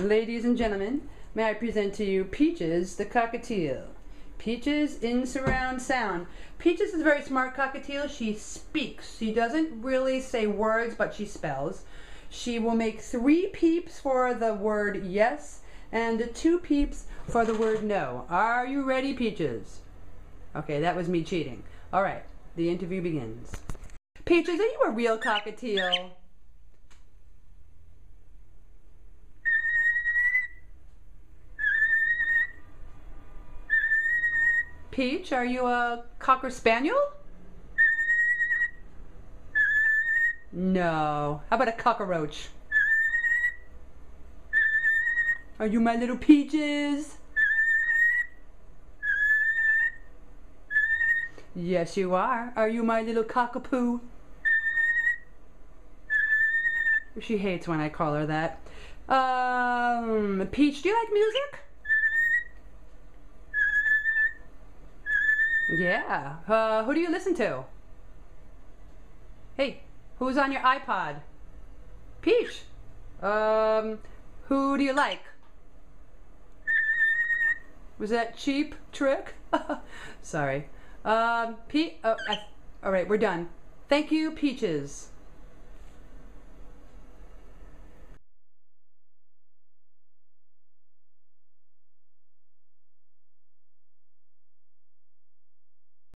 Ladies and gentlemen, may I present to you Peaches the Cockatiel. Peaches in surround sound. Peaches is a very smart cockatiel. She speaks. She doesn't really say words, but she spells. She will make 3 peeps for the word yes and 2 peeps for the word no. Are you ready, Peaches? Okay, that was me cheating. All right, the interview begins. Peaches, are you a real cockatiel? Peach, are you a cocker spaniel? No. How about a cockroach? Are you my little Peaches? Yes, you are. Are you my little cockapoo? She hates when I call her that. Peach, do you like music? Yeah. Who do you listen to? Hey, who's on your iPod? Peach. Who do you like? Was that cheap trick? Sorry. All right, we're done. Thank you, Peaches.